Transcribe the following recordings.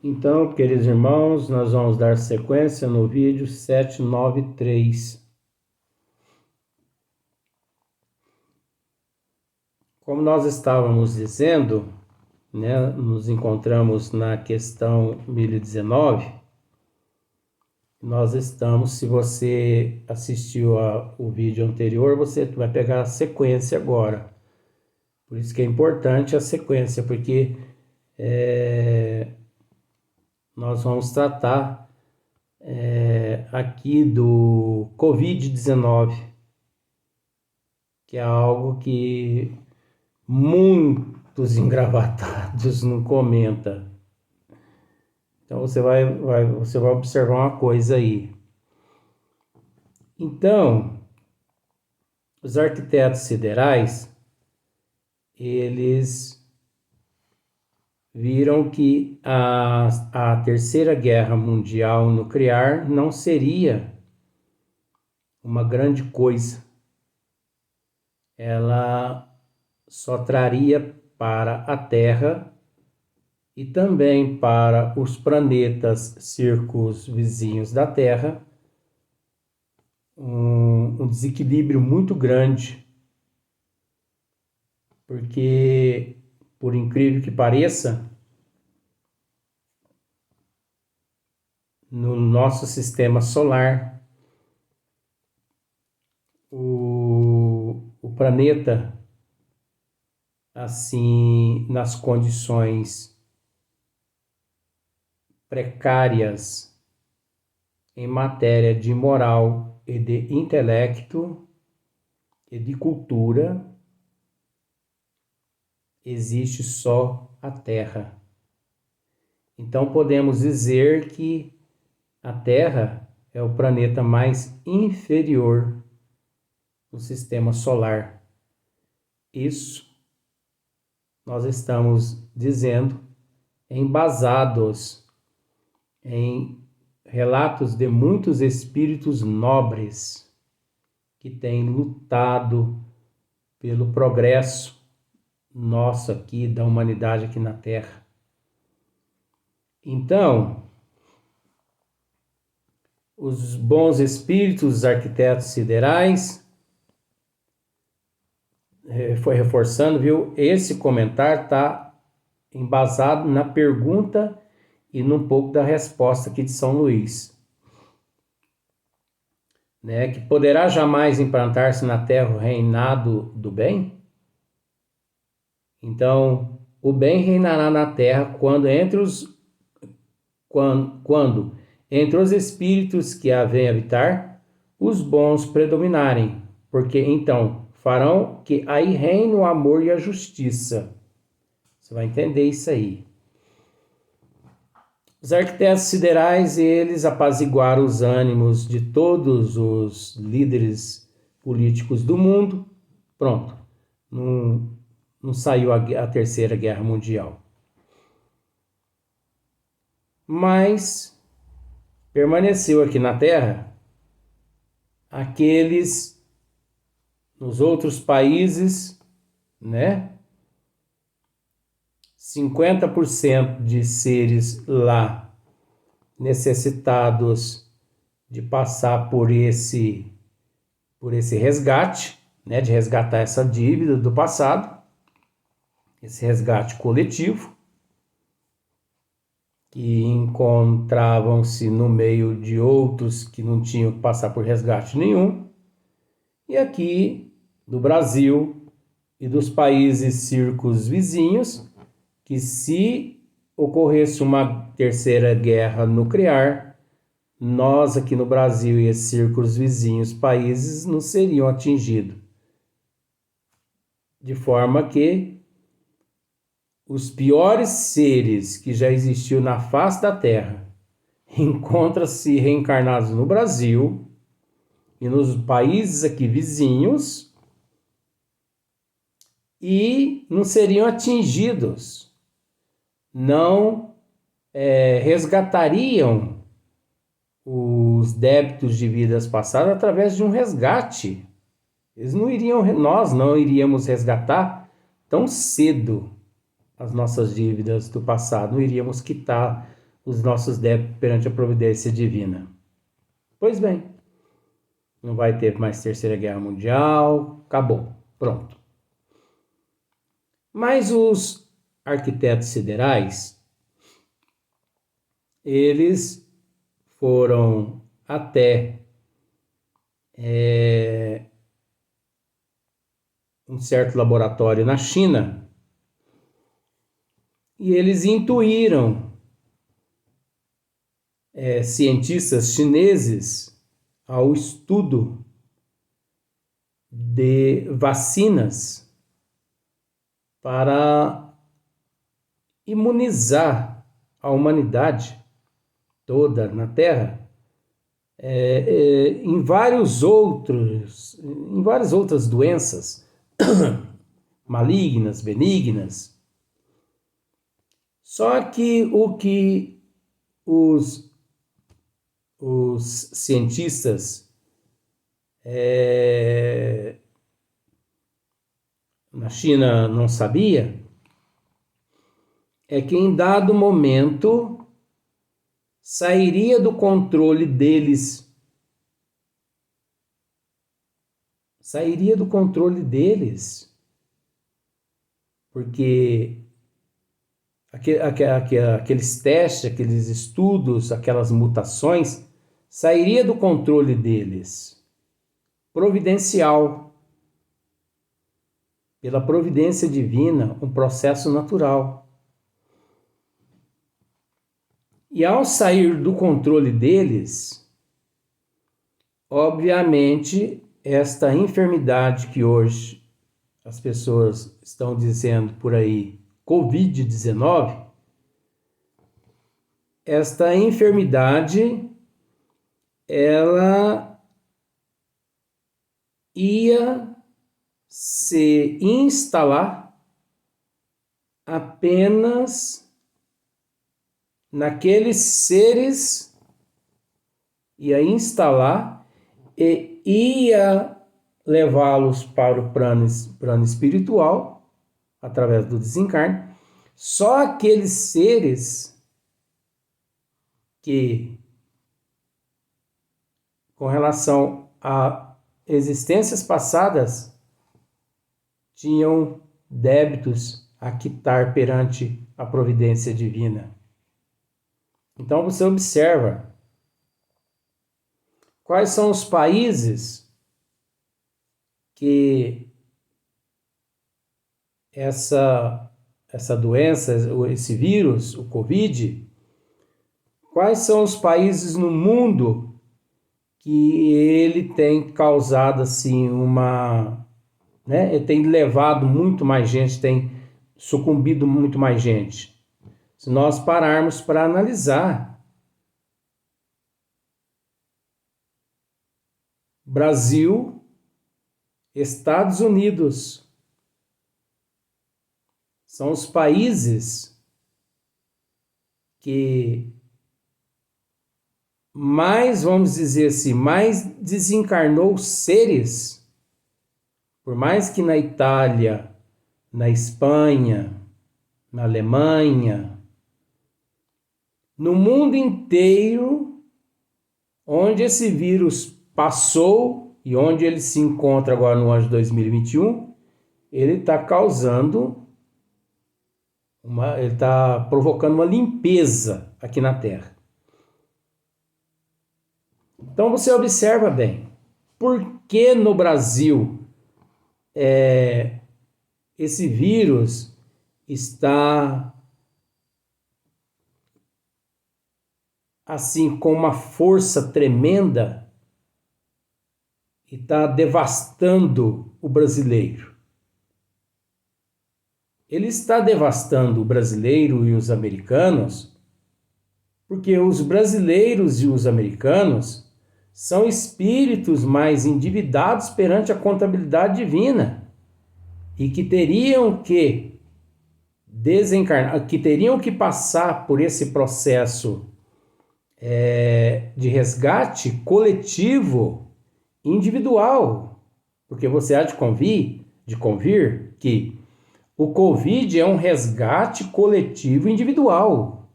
Então, queridos irmãos, nós vamos dar sequência no vídeo 793. Como nós estávamos dizendo, né, nos encontramos na questão 1019. Nós estamos, se você assistiu o vídeo anterior, você vai pegar a sequência agora. Por isso que é importante a sequência, porque nós vamos tratar aqui do Covid-19, que é algo que muitos engravatados não comentam. Então você vai observar uma coisa aí. Então, os arquitetos siderais, eles viram que a Terceira Guerra Mundial nuclear não seria uma grande coisa. Ela só traria para a Terra e também para os planetas circunvizinhos da Terra um desequilíbrio muito grande, porque, por incrível que pareça, no nosso sistema solar, o planeta, assim, nas condições precárias em matéria de moral e de intelecto e de cultura, existe só a Terra. Então podemos dizer que a Terra é o planeta mais inferior no sistema solar. Isso nós estamos dizendo embasados em relatos de muitos espíritos nobres que têm lutado pelo progresso nosso aqui, da humanidade aqui na Terra. Então, os bons espíritos, os arquitetos siderais, foi reforçando, viu? Esse comentário está embasado na pergunta e num pouco da resposta aqui de São Luís. Né? Que poderá jamais implantar-se na Terra o reinado do bem? Então, o bem reinará na Terra quando entre os espíritos que a vêm habitar, os bons predominarem, porque então farão que aí reine o amor e a justiça. Você vai entender isso aí. Os arquitetos siderais, eles apaziguaram os ânimos de todos os líderes políticos do mundo. Pronto, não saiu a Terceira Guerra Mundial. Mas permaneceu aqui na Terra aqueles nos outros países, né? 50% de seres lá necessitados de passar por esse resgate, né? De resgatar essa dívida do passado, esse resgate coletivo, que encontravam-se no meio de outros que não tinham que passar por resgate nenhum. E aqui do Brasil e dos países circunvizinhos, que se ocorresse uma terceira guerra nuclear, nós aqui no Brasil e esses circunvizinhos países não seriam atingidos. De forma que os piores seres que já existiu na face da Terra encontram-se reencarnados no Brasil e nos países aqui vizinhos e não seriam atingidos, não resgatariam os débitos de vidas passadas através de um resgate. Nós não iríamos resgatar tão cedo as nossas dívidas do passado, não iríamos quitar os nossos débitos perante a providência divina. Pois bem, não vai ter mais Terceira Guerra Mundial, acabou, pronto. Mas os arquitetos siderais, eles foram até um certo laboratório na China e eles intuíram cientistas chineses ao estudo de vacinas para imunizar a humanidade toda na Terra em várias outras doenças malignas, benignas. Só que o que os cientistas na China não sabia é que em dado momento sairia do controle deles. Porque aqueles testes, aqueles estudos, aquelas mutações, sairia do controle deles. Providencial. Pela providência divina, um processo natural. E ao sair do controle deles, obviamente, esta enfermidade que hoje as pessoas estão dizendo por aí, Covid-19, esta enfermidade, ela ia se instalar apenas naqueles seres, ia instalar e ia levá-los para o plano espiritual, através do desencarne. Só aqueles seres que, com relação a existências passadas, tinham débitos a quitar perante a providência divina. Então você observa quais são os países que essa doença, esse vírus, o Covid, quais são os países no mundo que ele tem causado assim ele tem levado muito mais gente, tem sucumbido muito mais gente. Se nós pararmos para analisar, Brasil, Estados Unidos, são os países que mais, vamos dizer assim, mais desencarnou seres, por mais que na Itália, na Espanha, na Alemanha, no mundo inteiro, onde esse vírus passou e onde ele se encontra agora no ano de 2021, ele está causando, ele está provocando uma limpeza aqui na Terra. Então você observa bem, por que no Brasil esse vírus está assim com uma força tremenda e está devastando o brasileiro. Ele está devastando o brasileiro e os americanos porque os brasileiros e os americanos são espíritos mais endividados perante a contabilidade divina e que teriam que desencarnar, que teriam que passar por esse processo de resgate coletivo individual, porque você há de convir que o Covid é um resgate coletivo individual.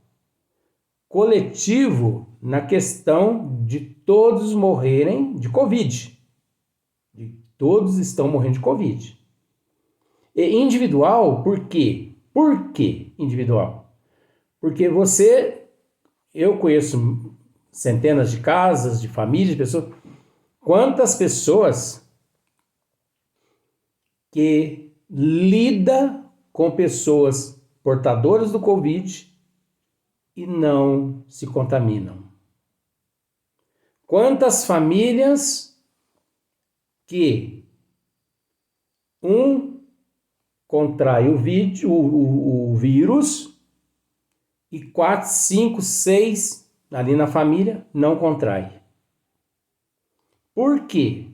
coletivo na questão de todos morrerem de Covid. Todos estão morrendo de Covid. E individual, por quê? Por que individual? Porque eu conheço centenas de casas, de famílias, de pessoas. Quantas pessoas que lidam com pessoas portadoras do Covid e não se contaminam? Quantas famílias que um contrai o vírus e 4, 5, 6 ali na família não contrai. Por quê?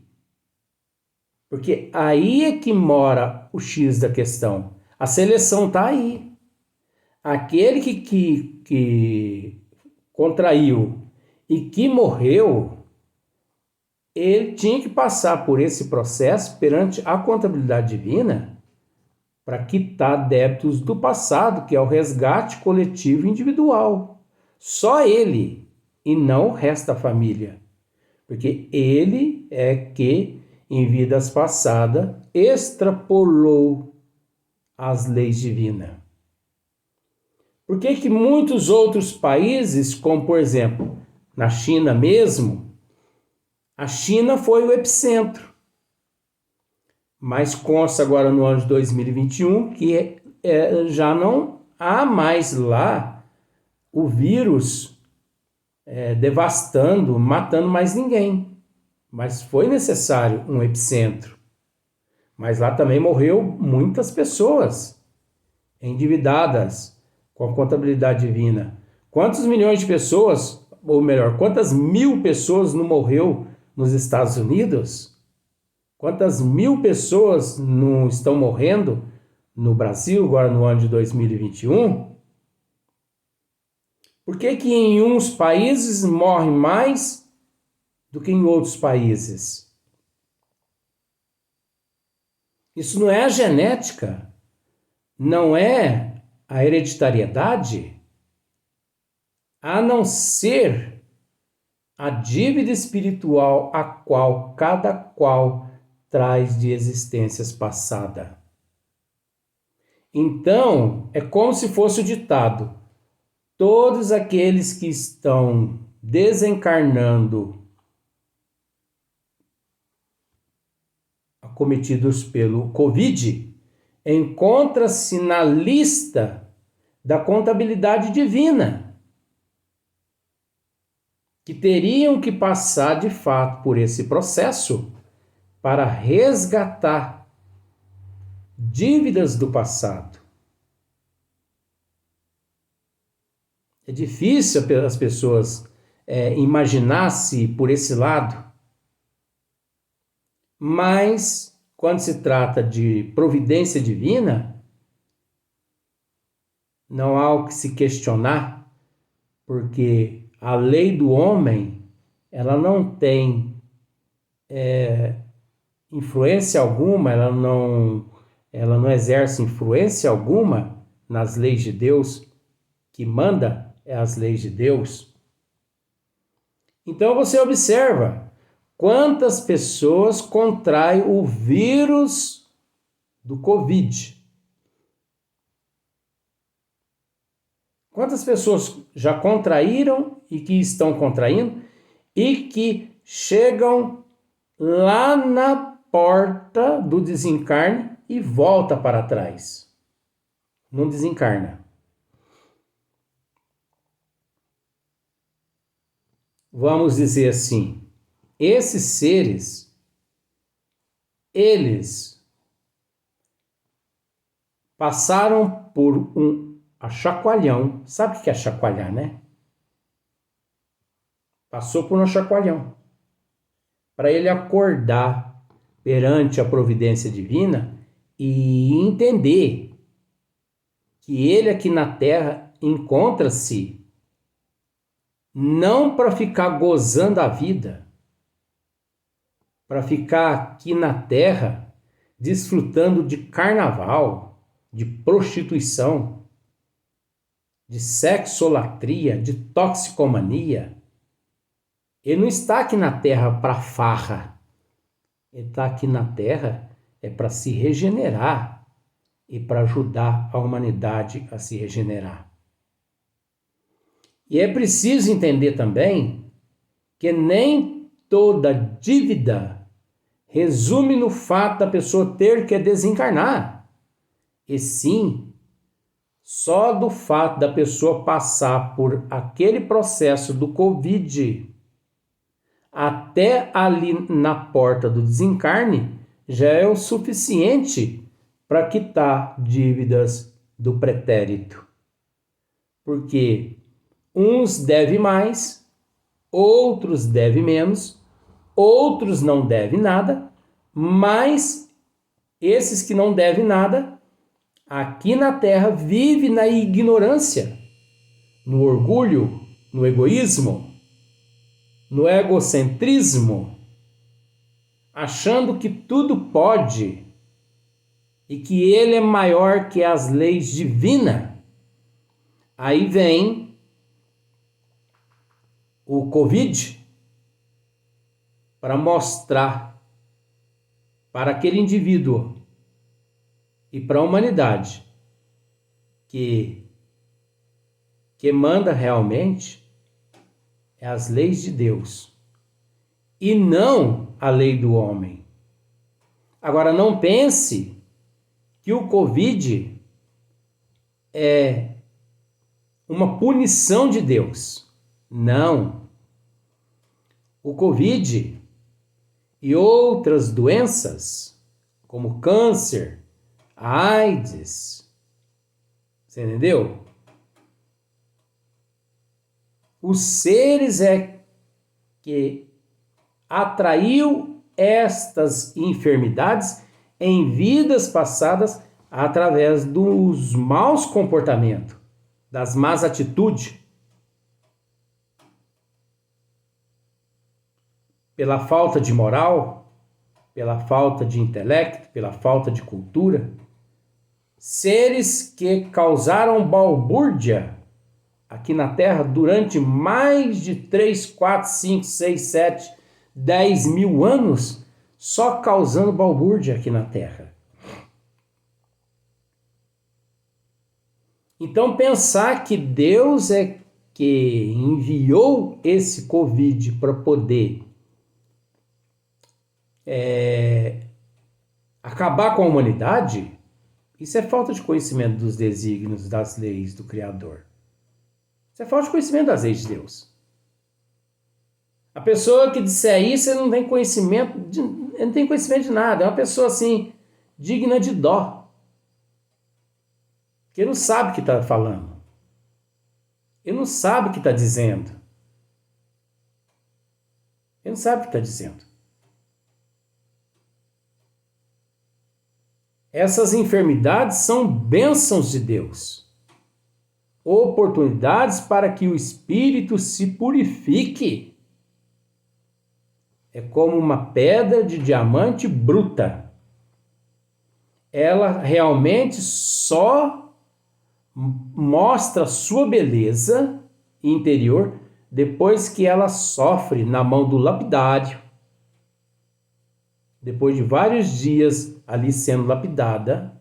Porque aí é que mora o X da questão. A seleção está aí. Aquele que contraiu e que morreu, ele tinha que passar por esse processo perante a contabilidade divina para quitar débitos do passado, que é o resgate coletivo individual. Só ele e não o resto da família. Porque ele é que, em vidas passadas, extrapolou as leis divinas. Por que muitos outros países, como por exemplo, na China mesmo, a China foi o epicentro. Mas consta agora no ano de 2021 que já não há mais lá o vírus devastando, matando mais ninguém. Mas foi necessário um epicentro. Mas lá também morreu muitas pessoas endividadas com a contabilidade divina. Quantos milhões de pessoas, ou melhor, quantas mil pessoas não morreu nos Estados Unidos? Quantas mil pessoas não estão morrendo no Brasil, agora no ano de 2021? Por que em uns países morre mais do que em outros países? Isso não é a genética, não é a hereditariedade, a não ser a dívida espiritual a qual cada qual traz de existências passadas. Então, é como se fosse o ditado: todos aqueles que estão desencarnando acometidos pelo Covid, encontra-se na lista da contabilidade divina, que teriam que passar de fato por esse processo para resgatar dívidas do passado. É difícil as pessoas imaginar-se por esse lado, mas quando se trata de providência divina, não há o que se questionar, porque a lei do homem, ela não tem influência alguma, ela não exerce influência alguma nas leis de Deus. Que manda é as leis de Deus. Então você observa quantas pessoas contraem o vírus do Covid. Quantas pessoas já contraíram e que estão contraindo e que chegam lá na porta do desencarne e volta para trás. Não desencarna. Vamos dizer assim, esses seres, eles passaram por um achacoalhão. Sabe o que é chacoalhar, né? Passou por um chacoalhão. Para ele acordar perante a providência divina e entender que ele aqui na Terra encontra-se não para ficar gozando a vida, para ficar aqui na Terra desfrutando de carnaval, de prostituição, de sexolatria, de toxicomania, ele não está aqui na Terra para farra. Ele está aqui na Terra para se regenerar e para ajudar a humanidade a se regenerar. E é preciso entender também que nem toda dívida resume no fato da pessoa ter que desencarnar, e sim só do fato da pessoa passar por aquele processo do Covid até ali na porta do desencarne já é o suficiente para quitar dívidas do pretérito. Porque uns devem mais, outros devem menos, outros não devem nada, mas esses que não devem nada, aqui na Terra vivem na ignorância, no orgulho, no egoísmo, no egocentrismo, achando que tudo pode e que ele é maior que as leis divinas. Aí vem o Covid para mostrar para aquele indivíduo e para a humanidade que manda realmente é as leis de Deus e não a lei do homem. Agora, não pense que o Covid é uma punição de Deus. Não. O Covid e outras doenças, como câncer, AIDS, você entendeu? Os seres que atraiu estas enfermidades em vidas passadas através dos maus comportamentos, das más atitudes, pela falta de moral, pela falta de intelecto, pela falta de cultura. Seres que causaram balbúrdia aqui na Terra durante mais de 3, 4, 5, 6, 7, 10 mil anos, só causando balbúrdia aqui na Terra. Então, pensar que Deus é que enviou esse Covid para poder acabar com a humanidade, isso é falta de conhecimento dos desígnios, das leis do Criador. Isso é falta de conhecimento das leis de Deus. A pessoa que disser isso, ele não tem conhecimento de nada. É uma pessoa assim, digna de dó. Porque ele não sabe o que está falando. Ele não sabe o que está dizendo. Ele não sabe o que está dizendo. Essas enfermidades são bênçãos de Deus. Oportunidades para que o espírito se purifique. É como uma pedra de diamante bruta. Ela realmente só mostra sua beleza interior depois que ela sofre na mão do lapidário. Depois de vários dias ali sendo lapidada,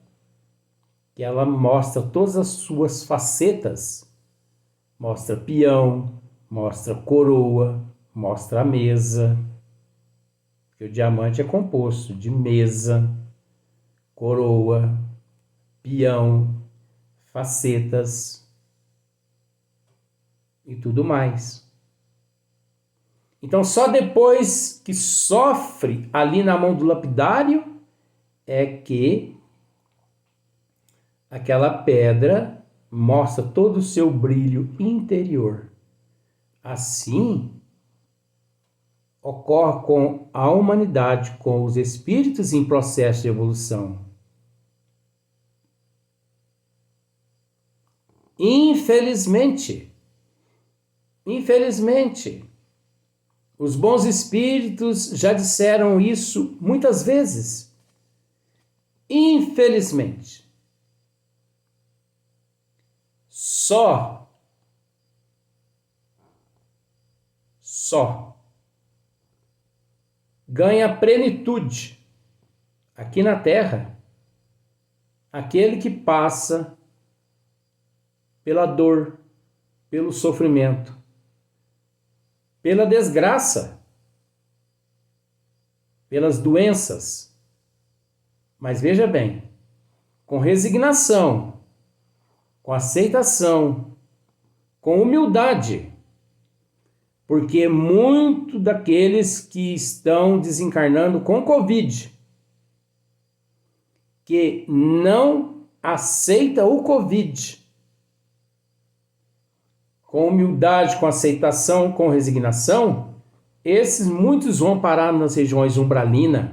que ela mostra todas as suas facetas. Mostra peão, mostra coroa, mostra a mesa. Porque o diamante é composto de mesa, coroa, peão, facetas e tudo mais. Então, só depois que sofre ali na mão do lapidário é que aquela pedra mostra todo o seu brilho interior. Assim, ocorre com a humanidade, com os espíritos em processo de evolução. Infelizmente, os bons espíritos já disseram isso muitas vezes. Infelizmente, só só. Ganha plenitude aqui na terra aquele que passa pela dor, pelo sofrimento, pela desgraça, pelas doenças. Mas veja bem, com resignação, com aceitação, com humildade, porque muito daqueles que estão desencarnando com Covid, que não aceita o Covid, com humildade, com aceitação, com resignação, esses muitos vão parar nas regiões umbralinas.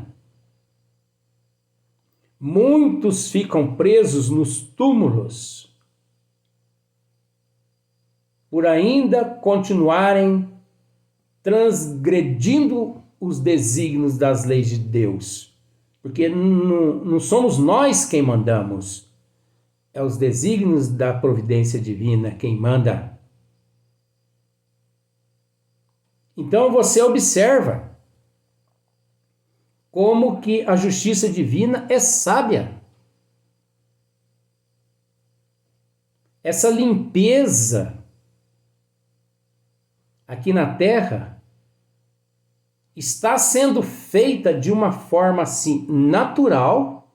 Muitos ficam presos nos túmulos por ainda continuarem transgredindo os desígnios das leis de Deus. Porque não somos nós quem mandamos, é os desígnios da providência divina quem manda. Então você observa como que a justiça divina é sábia. Essa limpeza aqui na Terra está sendo feita de uma forma assim natural,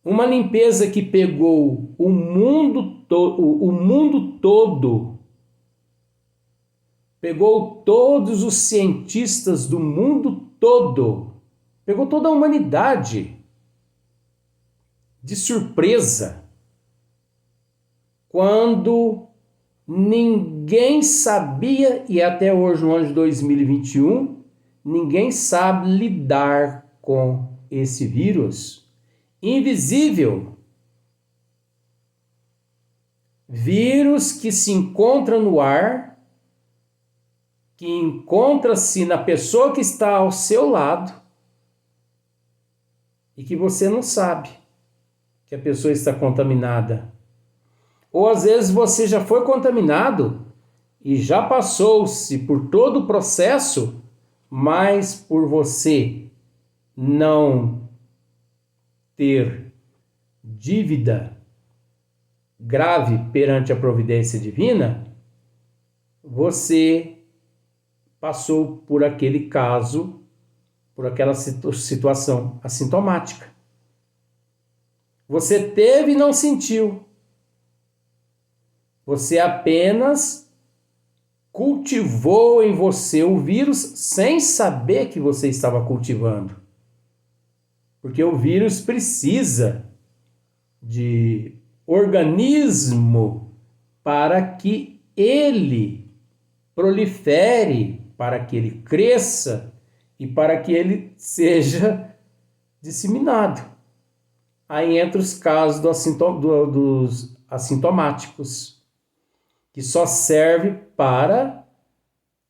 uma limpeza que pegou o mundo todo, pegou todos os cientistas do mundo todo, pegou toda a humanidade de surpresa, quando ninguém sabia, e até hoje, no ano de 2021, ninguém sabe lidar com esse vírus invisível. Vírus que se encontra no ar, que encontra-se na pessoa que está ao seu lado e que você não sabe que a pessoa está contaminada. Ou às vezes você já foi contaminado e já passou-se por todo o processo, mas por você não ter dívida grave perante a providência divina, você passou por aquele caso, por aquela situação assintomática. Você teve e não sentiu. Você apenas cultivou em você o vírus sem saber que você estava cultivando. Porque o vírus precisa de organismo para que ele prolifere, para que ele cresça e para que ele seja disseminado. Aí entra os casos dos assintomáticos, que só serve para,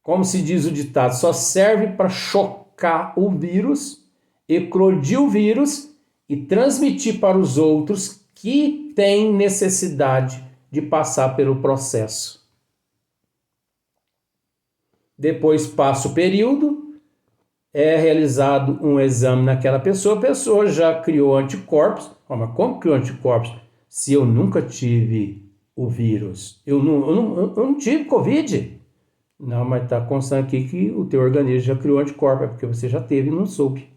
como se diz o ditado, só serve para chocar o vírus, eclodir o vírus e transmitir para os outros que têm necessidade de passar pelo processo. Depois passa o período, é realizado um exame naquela pessoa, a pessoa já criou anticorpos. Mas como criou anticorpos se eu nunca tive o vírus? Eu não tive Covid. Não, mas está constando aqui que o teu organismo já criou anticorpos, é porque você já teve e não soube.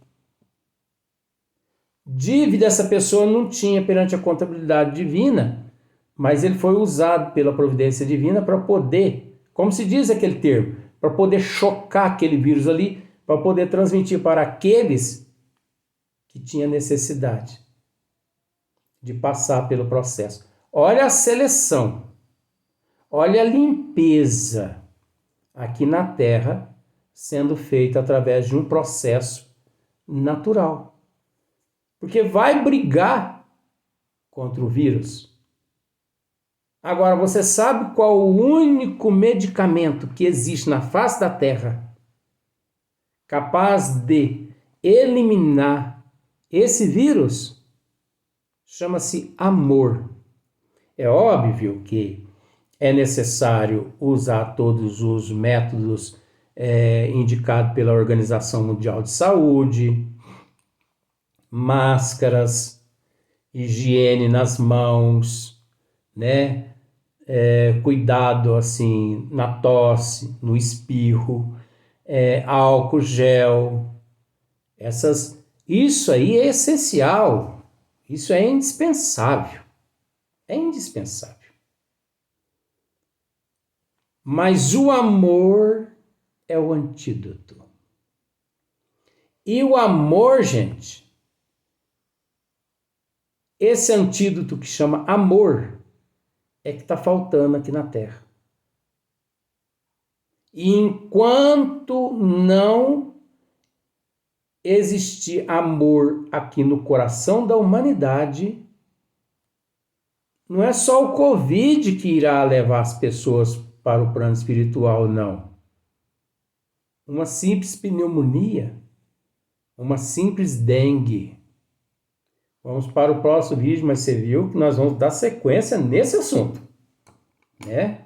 Dívida essa pessoa não tinha perante a contabilidade divina, mas ele foi usado pela providência divina para poder, como se diz aquele termo, para poder chocar aquele vírus ali, para poder transmitir para aqueles que tinham necessidade de passar pelo processo. Olha a seleção, olha a limpeza aqui na Terra sendo feita através de um processo natural. Porque vai brigar contra o vírus. Agora, você sabe qual o único medicamento que existe na face da Terra capaz de eliminar esse vírus? Chama-se amor. É óbvio que é necessário usar todos os métodos indicados pela Organização Mundial de Saúde, máscaras, higiene nas mãos, né? Cuidado assim na tosse, no espirro, álcool gel, isso aí é essencial, isso é indispensável, Mas o amor é o antídoto. E o amor, gente, esse antídoto que chama amor, é que está faltando aqui na Terra. E enquanto não existir amor aqui no coração da humanidade, não é só o Covid que irá levar as pessoas para o plano espiritual, não. Uma simples pneumonia, uma simples dengue. Vamos para o próximo vídeo, mas você viu que nós vamos dar sequência nesse assunto, né?